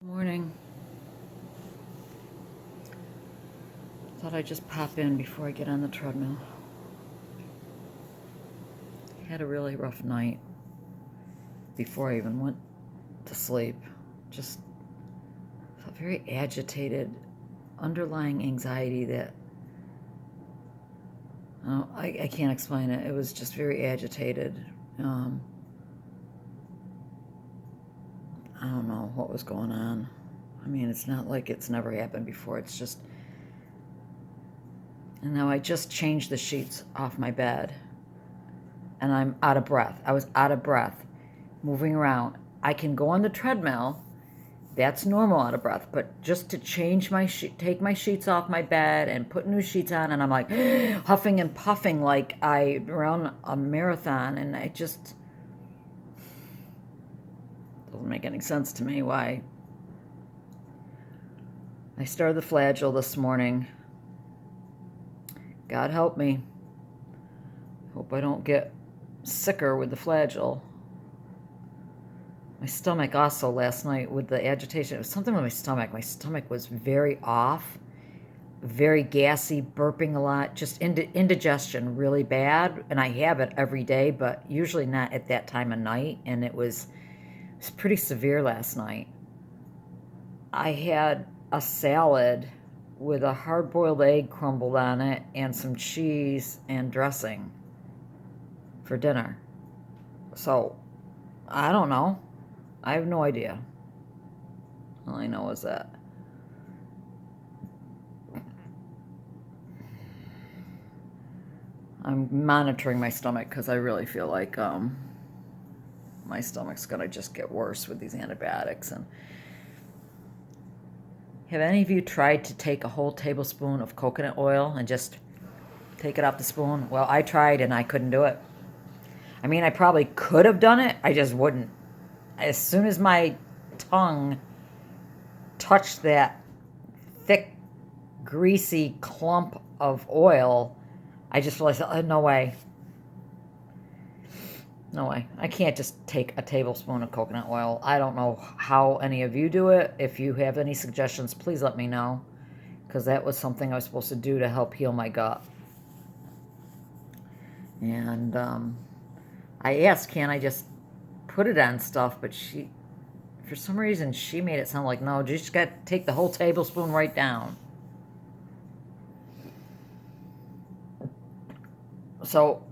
Morning. Thought I'd just pop in before I get on the treadmill. Had a really rough night before I even went to sleep. Just felt very agitated, underlying anxiety that I can't explain it. It was just very agitated. Um, I don't know what was going on. I mean, it's not like it's never happened before. It's just. And now I just changed the sheets off my bed and I'm out of breath. I was out of breath moving around. I can go on the treadmill. That's normal out of breath. But just to change take my sheets off my bed and put new sheets on, and I'm like huffing and puffing like I ran a marathon, and it just doesn't make any sense to me why. I started the flagell this morning. God help me. Hope I don't get sicker with the flagell. My stomach also last night with the agitation, it was something with my stomach. My stomach was very off, very gassy, burping a lot, just indigestion really bad. And I have it every day, but usually not at that time of night. And it was pretty severe last night. I had a salad with a hard-boiled egg crumbled on it and some cheese and dressing for dinner. So, I don't know. I have no idea. All I know is that I'm monitoring my stomach because I really feel like my stomach's gonna just get worse with these antibiotics. And have any of you tried to take a whole tablespoon of coconut oil and just take it off the spoon? Well, I tried and I couldn't do it. I mean, I probably could have done it. I just wouldn't. As soon as my tongue touched that thick, greasy clump of oil, I just realized, oh, no way. No way. I can't just take a tablespoon of coconut oil. I don't know how any of you do it. If you have any suggestions, please let me know, because that was something I was supposed to do to help heal my gut. And I asked, can I just put it on stuff? But for some reason, she made it sound like, no, you just got to take the whole tablespoon right down. So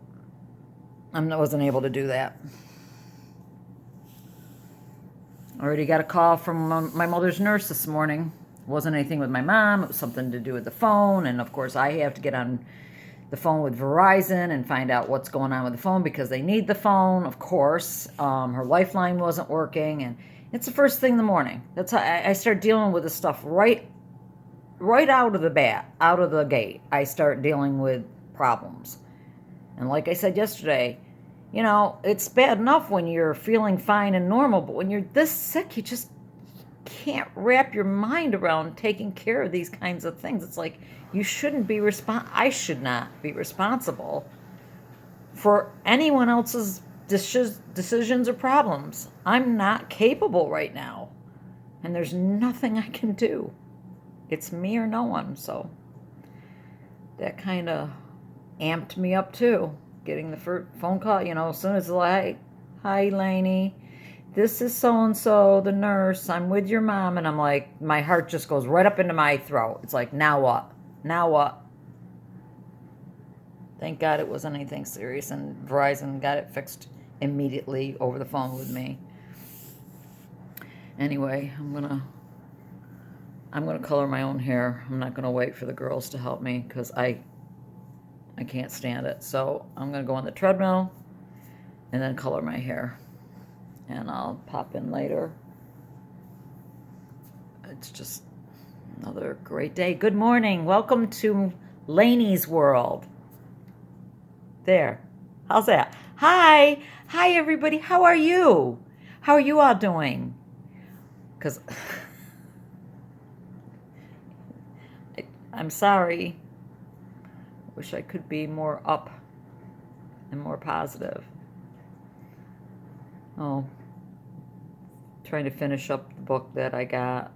I wasn't able to do that. I already got a call from my mother's nurse this morning. It wasn't anything with my mom. It was something to do with the phone. And of course, I have to get on the phone with Verizon and find out what's going on with the phone because they need the phone, of course. Her lifeline wasn't working. And it's the first thing in the morning. That's how I start dealing with this stuff right out of the gate. I start dealing with problems. And like I said yesterday, it's bad enough when you're feeling fine and normal, but when you're this sick, you just can't wrap your mind around taking care of these kinds of things. It's like I should not be responsible for anyone else's decisions or problems. I'm not capable right now, and there's nothing I can do. It's me or no one, so that kind of amped me up too. Getting the phone call, as soon as like, hi, Lainey, this is so-and-so, the nurse, I'm with your mom. And I'm like, my heart just goes right up into my throat. It's like, now what? Now what? Thank God it wasn't anything serious, and Verizon got it fixed immediately over the phone with me. Anyway, I'm gonna color my own hair. I'm not gonna wait for the girls to help me because I can't stand it. So I'm going to go on the treadmill and then color my hair. And I'll pop in later. It's just another great day. Good morning. Welcome to Lainey's World. There. How's that? Hi. Hi, everybody. How are you? How are you all doing? Because I'm sorry. Wish I could be more up and more positive. Oh, trying to finish up the book that I got,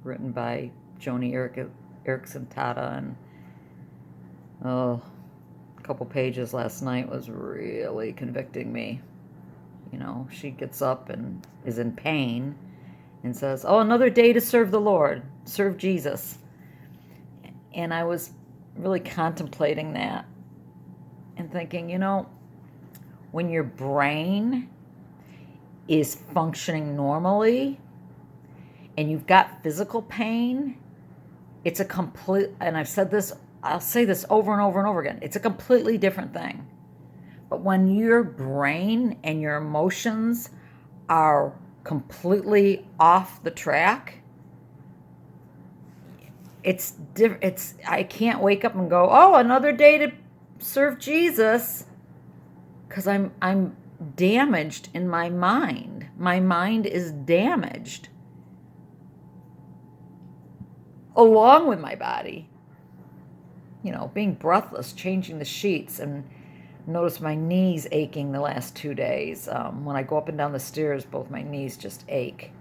written by Joni Erickson Tata, and a couple pages last night was really convicting me. You know, she gets up and is in pain and says, "Oh, another day to serve the Lord, serve Jesus." And I was really contemplating that and thinking, you know, when your brain is functioning normally and you've got physical pain, it's a complete, and I've said this, I'll say this over and over and over again, it's a completely different thing. But when your brain and your emotions are completely off the track, it's different. I can't wake up and go, "Oh, another day to serve Jesus," because I'm damaged in my mind. My mind is damaged along with my body. You know, being breathless, changing the sheets, and notice my knees aching the last 2 days. When I go up and down the stairs, both my knees just ache.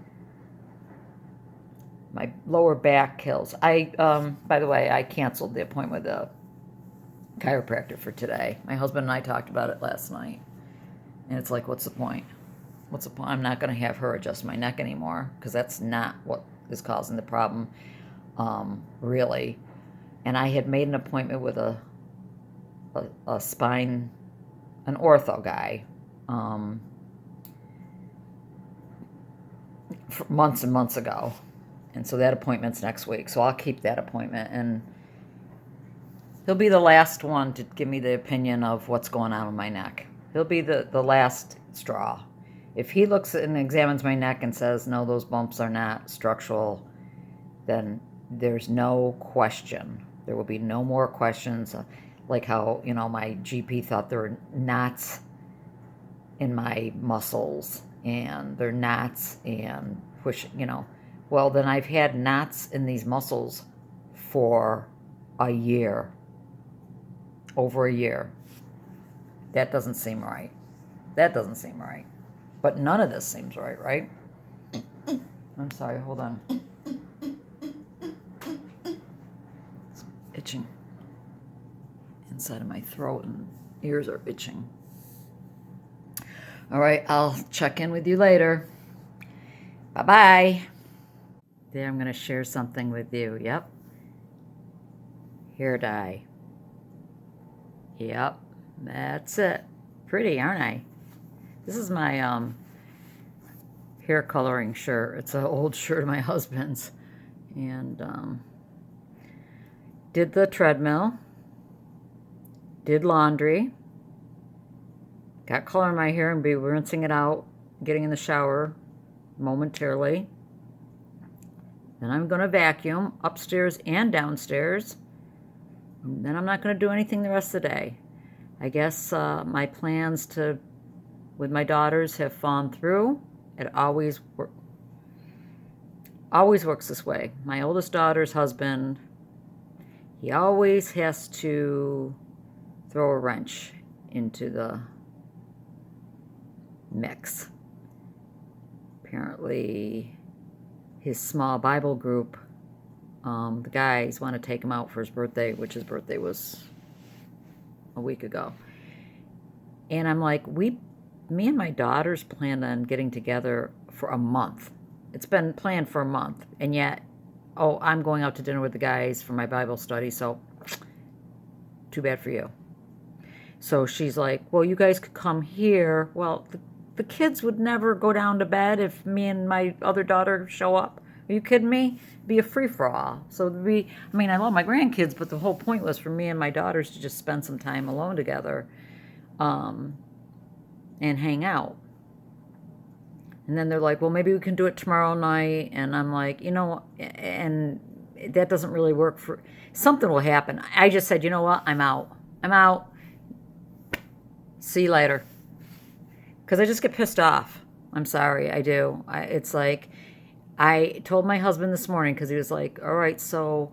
My lower back kills. By the way, I canceled the appointment with the chiropractor for today. My husband and I talked about it last night. And it's like, what's the point? What's the point? I'm not going to have her adjust my neck anymore, because that's not what is causing the problem, really. And I had made an appointment with a spine, an ortho guy, months and months ago. And so that appointment's next week. So I'll keep that appointment. And he'll be the last one to give me the opinion of what's going on with my neck. He'll be the last straw. If he looks and examines my neck and says, no, those bumps are not structural, then there's no question. There will be no more questions. Like how, you know, my GP thought there were knots in my muscles, and they're knots and push, you know. Well, then I've had knots in these muscles for a year, over a year. That doesn't seem right. That doesn't seem right. But none of this seems right, right? I'm sorry, hold on. It's itching inside of my throat, and ears are itching. All right, I'll check in with you later. Bye-bye. There, I'm going to share something with you. Yep. Hair dye. Yep, that's it. Pretty, aren't I? This is my hair coloring shirt. It's an old shirt of my husband's. And did the treadmill. Did laundry. Got color in my hair and be rinsing it out, getting in the shower momentarily. Then I'm going to vacuum upstairs and downstairs. And then I'm not going to do anything the rest of the day. I guess my plans with my daughters have fallen through. It always works this way. My oldest daughter's husband, he always has to throw a wrench into the mix. Apparently, his small Bible group, the guys want to take him out for his birthday, which his birthday was a week ago. And I'm like, me and my daughters planned on getting together for a month. It's been planned for a month. And yet, I'm going out to dinner with the guys for my Bible study, so too bad for you. So she's like, well, you guys could come here. Well, the kids would never go down to bed if me and my other daughter show up. Are you kidding me? It'd be a free-for-all. So I love my grandkids, but the whole point was for me and my daughters to just spend some time alone together, and hang out. And then they're like, well, maybe we can do it tomorrow night. And I'm like, you know, and that doesn't really work for, something will happen. I just said, you know what? I'm out. See you later. Because I just get pissed off. I'm sorry, I do. It's like, I told my husband this morning, because he was like, all right, so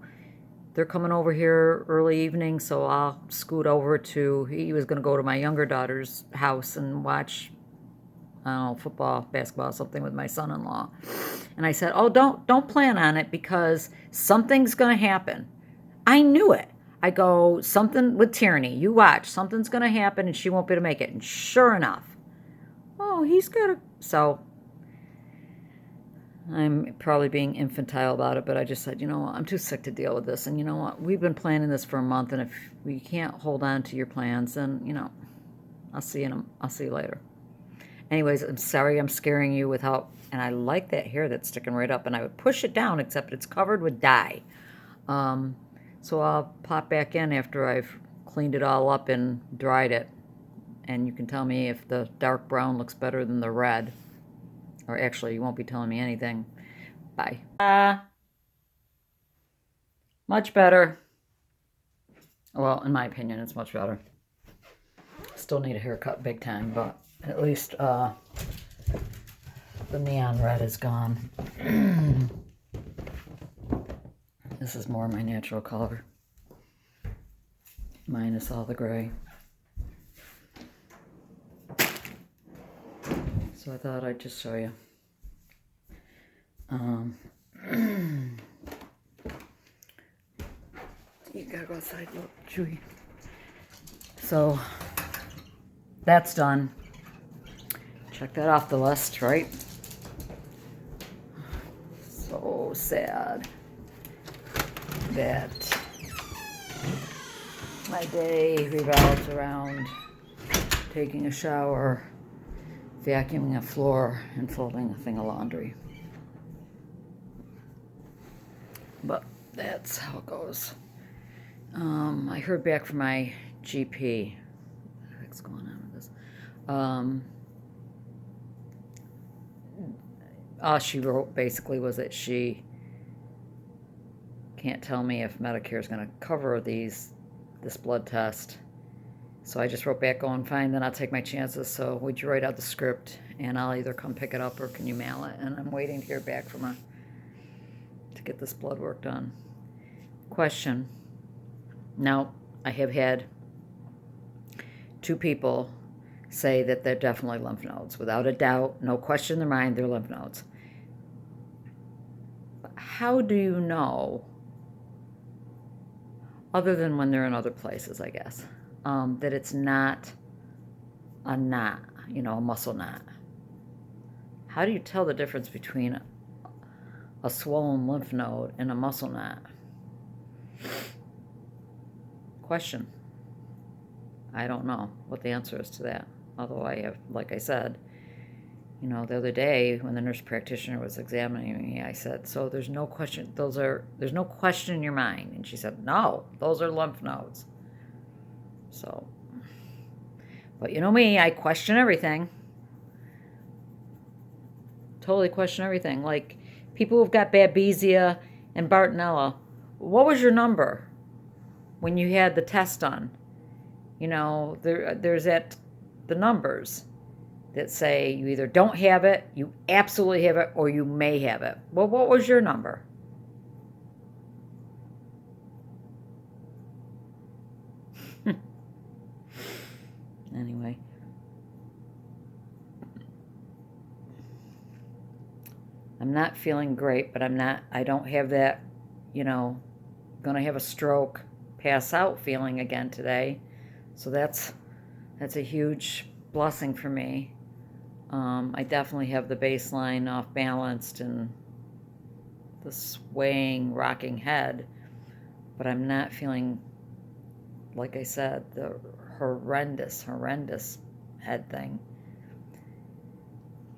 they're coming over here early evening, so I'll scoot over he was going to go to my younger daughter's house and watch I don't know, football, basketball, something with my son-in-law. And I said, oh, don't plan on it because something's going to happen. I knew it. I go, something with Tierney, you watch, something's going to happen and she won't be able to make it. And sure enough, oh, he's got to. So I'm probably being infantile about it, but I just said, you know what, I'm too sick to deal with this. And you know what, we've been planning this for a month, and if we can't hold on to your plans, then, you know, I'll see you later. Anyways, I'm sorry I'm scaring you with how, and I like that hair that's sticking right up, and I would push it down, except it's covered with dye. So I'll pop back in after I've cleaned it all up and dried it. And you can tell me if the dark brown looks better than the red. Or actually, you won't be telling me anything. Bye. Much better. Well, in my opinion, it's much better. Still need a haircut big time, but at least the neon red is gone. This is more my natural color, minus all the gray. So I thought I'd just show you. You gotta go outside, look, chewy. So that's done. Check that off the list, right? So sad that my day revolves around taking a shower, vacuuming a floor, and folding a thing of laundry. But that's how it goes. I heard back from my GP. What the heck's going on with this? All she wrote basically was that she can't tell me if Medicare is going to cover this blood test. So I just wrote back going, fine, then I'll take my chances. So would you write out the script and I'll either come pick it up or can you mail it? And I'm waiting to hear back from her to get this blood work done. Question. Now, I have had 2 people say that they're definitely lymph nodes. Without a doubt, no question in their mind, they're lymph nodes. But how do you know, other than when they're in other places, I guess, that it's not a knot, a muscle knot? How do you tell the difference between a swollen lymph node and a muscle knot? Question. I don't know what the answer is to that. Although I have, like I said, the other day when the nurse practitioner was examining me, I said, so there's no question, there's no question in your mind. And she said, no, those are lymph nodes. So, but you know me, I question everything. Totally question everything. Like people who've got Babesia and Bartonella, what was your number when you had the test done? There's the numbers that say you either don't have it, you absolutely have it, or you may have it. Well, what was your number? Anyway. I'm not feeling great, but I don't have that, gonna have a stroke, pass out feeling again today. So that's a huge blessing for me. I definitely have the baseline off balanced and the swaying, rocking head, but I'm not feeling, like I said, the horrendous head thing.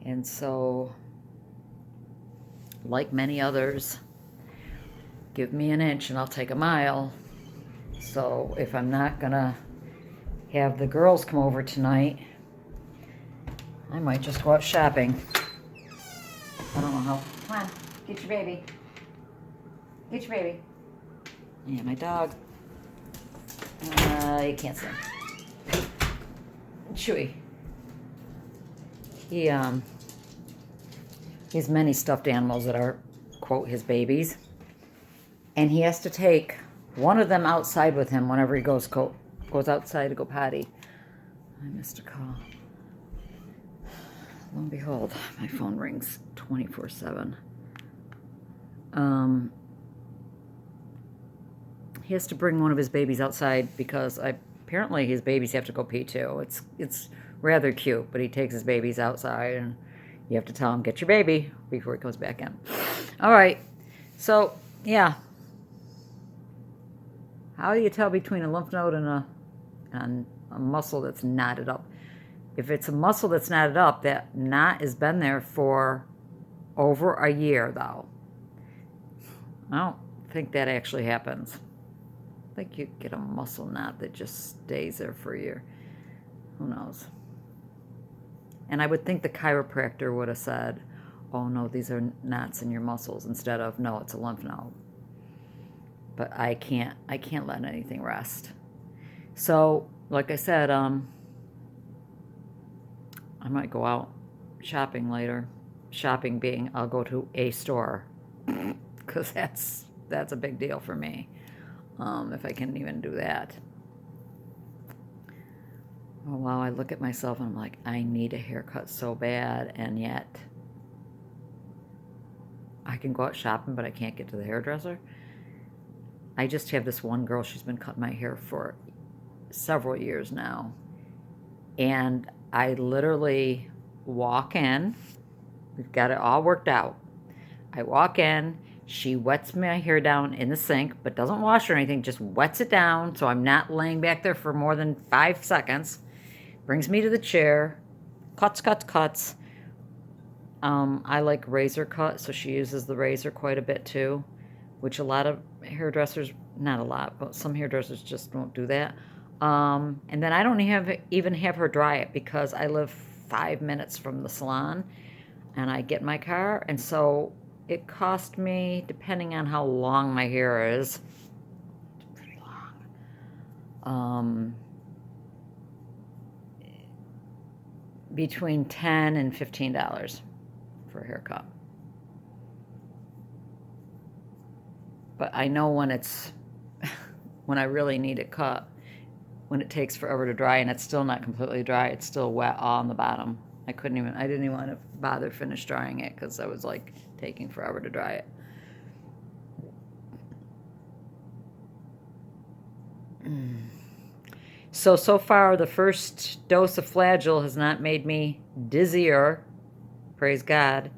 And so, like many others, give me an inch and I'll take a mile. So if I'm not gonna have the girls come over tonight, I might just go out shopping. I don't know how. Come on, get your baby. Get your baby. Yeah, my dog. You can't see him. Chewy. He has many stuffed animals that are, quote, his babies. And he has to take one of them outside with him whenever he goes outside to go potty. I missed a call. Lo and behold, my phone rings 24/7. He has to bring one of his babies outside because apparently his babies have to go pee too. It's rather cute, but he takes his babies outside and you have to tell him, get your baby before he comes back in. All right. So, yeah. How do you tell between a lymph node and a muscle that's knotted up? If it's a muscle that's knotted up, that knot has been there for over a year, though. I don't think that actually happens. I think you get a muscle knot that just stays there for a year. Who knows? And I would think the chiropractor would have said, oh no, these are knots in your muscles, instead of, no, it's a lymph node. But I can't let anything rest. So, like I said, I might go out shopping later. Shopping being, I'll go to a store, because that's a big deal for me, if I can even do that. Oh, wow, I look at myself and I'm like, I need a haircut so bad, and yet I can go out shopping, but I can't get to the hairdresser. I just have this one girl, she's been cutting my hair for several years now, and I literally walk in, we've got it all worked out. I walk in, she wets my hair down in the sink, but doesn't wash or anything, just wets it down so I'm not laying back there for more than 5 seconds. Brings me to the chair, cuts. I like razor cut, so she uses the razor quite a bit too, which a lot of hairdressers, not a lot, but some hairdressers just won't do that. And then I don't even have her dry it because I live 5 minutes from the salon, and I get in my car, and so it cost me, depending on how long my hair is, it's pretty long, between $10 and $15 for a haircut. But I know when it's, when I really need it cut, when it takes forever to dry and it's still not completely dry, it's still wet all on the bottom. I didn't even want to bother finish drying it because I was like taking forever to dry it. So far, the first dose of Flagyl has not made me dizzier. Praise God.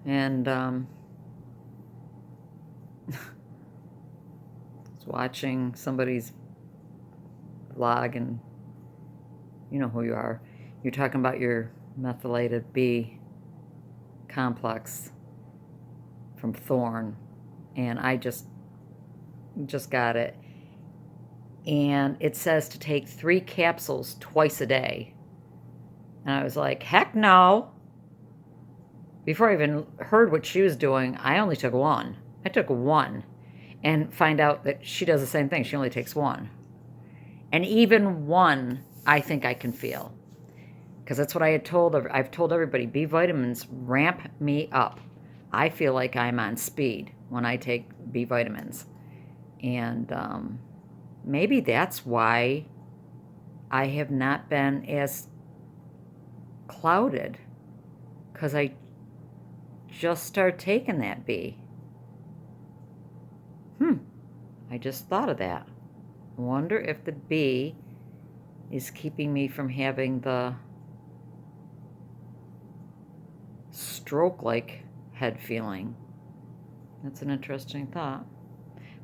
And I was watching somebody's vlog, and you know who you are. You're talking about your methylated B complex from Thorne, and I just got it, and it says to take 3 capsules twice a day, and I was like, heck no. Before I even heard what she was doing, I only took 1. I took 1, and find out that she does the same thing. She only takes 1, and even 1 I think I can feel, because that's what I had told her. I've told everybody, B vitamins ramp me up. I feel like I'm on speed when I take B vitamins. And maybe that's why I have not been as clouded, because I just started taking that B. I just thought of that. I wonder if the B is keeping me from having the stroke-like head feeling. That's an interesting thought.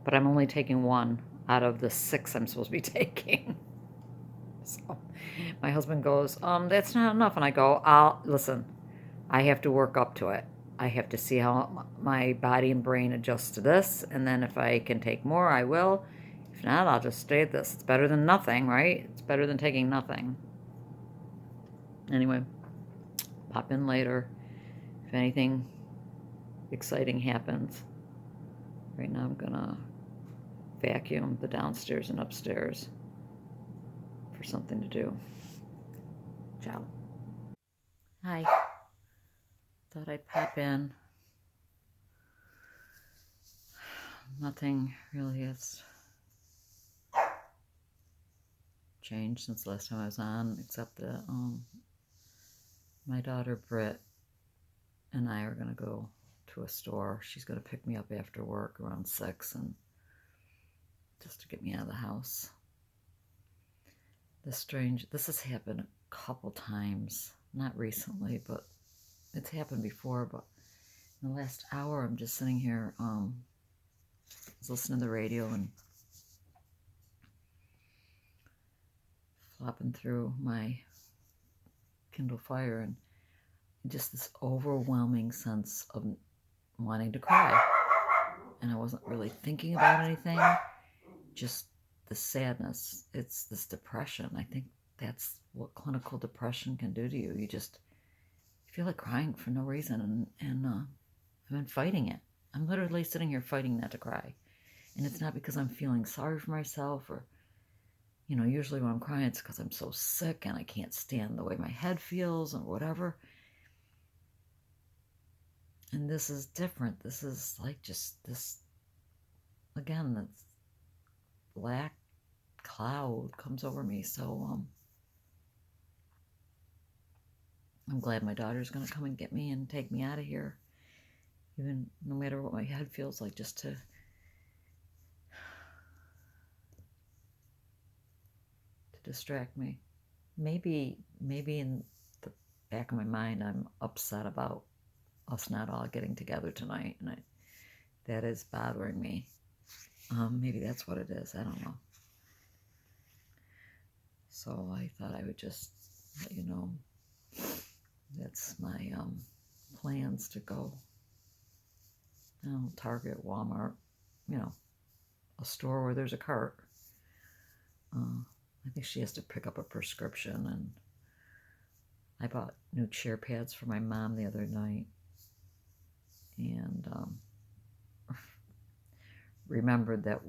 But I'm only taking 1 out of the 6 I'm supposed to be taking. So my husband goes, that's not enough. And I go, listen, I have to work up to it. I have to see how my body and brain adjusts to this. And then if I can take more, I will. If not, I'll just stay at this. It's better than nothing, right? It's better than taking nothing. Anyway, pop in later if anything exciting happens. Right now I'm gonna vacuum the downstairs and upstairs for something to do. Ciao. Hi. Thought I'd pop in. Nothing really has changed since the last time I was on, except that my daughter Britt and I are going to go to a store. She's going to pick me up after work around 6 and just to get me out of the house. This has happened a couple times, not recently, but it's happened before. But in the last hour, I'm just sitting here, I was listening to the radio and flopping through my Kindle Fire, and just this overwhelming sense of wanting to cry. And I wasn't really thinking about anything, just the sadness. It's this depression. I think that's what clinical depression can do to you. You feel like crying for no reason, and I've been fighting it. I'm literally sitting here fighting not to cry. And it's not because I'm feeling sorry for myself or, usually when I'm crying, it's because I'm so sick and I can't stand the way my head feels or whatever. And this is different. This is like just this, again, this black cloud comes over me. So I'm glad my daughter's going to come and get me and take me out of here. Even no matter what my head feels like, just to distract me. Maybe in the back of my mind, I'm upset about us not all getting together tonight, and that is bothering me. Maybe that's what it is. I don't know. So I thought I would just let you know that's my plans to go. Target, Walmart, a store where there's a cart. I think she has to pick up a prescription, and I bought new chair pads for my mom the other night, and remembered that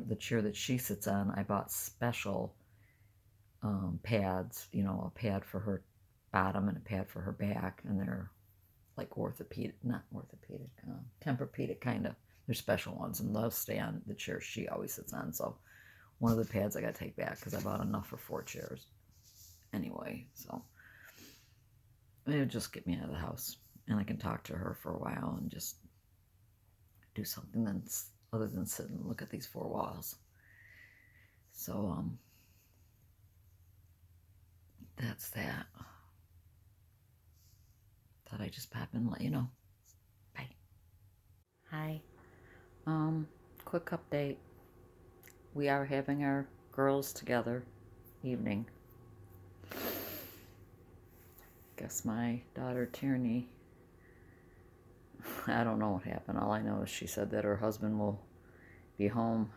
the chair that she sits on, I bought special pads, a pad for her bottom and a pad for her back, and they're like Tempur-Pedic kind of. They're special ones, and they'll stay on the chair she always sits on. So one of the pads I got to take back because I bought enough for 4 chairs. Anyway, so it'll just get me out of the house, and I can talk to her for a while and just do something that's other than sit and look at these 4 walls. So that's that. Thought I'd just pop in and let you know. Bye. Hi. Quick update. We are having our girls together evening. Guess my daughter Tierney, I don't know what happened. All I know is she said that her husband will be home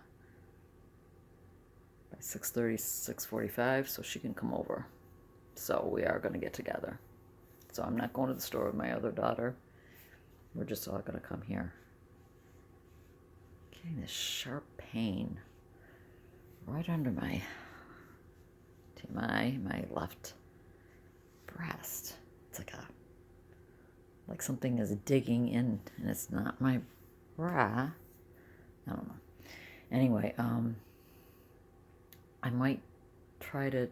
by 6:30, 6:45, so she can come over. So we are going to get together. So I'm not going to the store with my other daughter. We're just all going to come here. Getting this sharp pain right under my left breast. It's like something is digging in, and it's not my bra. I don't know. Anyway, I might try to,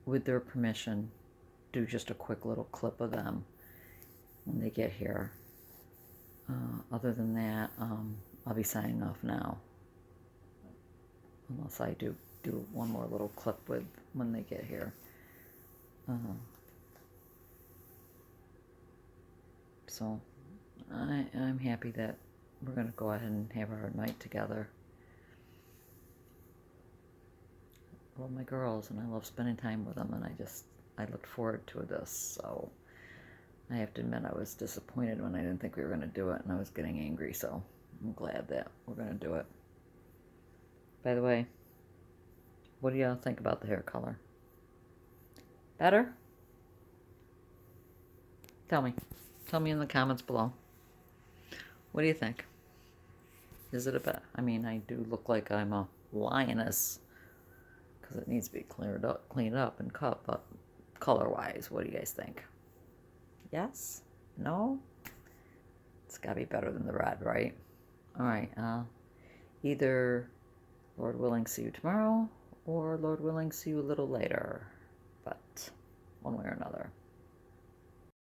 with their permission, do just a quick little clip of them when they get here. Other than that, I'll be signing off now. Unless I do one more little clip when they get here. So I'm happy that we're going to go ahead and have our night together. I love my girls, and I love spending time with them, and I looked forward to this. So I have to admit I was disappointed when I didn't think we were going to do it, and I was getting angry, so I'm glad that we're going to do it. By the way, what do y'all think about the hair color? Better? Tell me. Tell me in the comments below. What do you think? Is it a bit? I mean, I do look like I'm a lioness because it needs to be cleaned up and cut, but color-wise, what do you guys think? Yes? No? It's got to be better than the red, right? All right. Either, Lord willing, see you tomorrow, or Lord willing, see you a little later. But one way or another.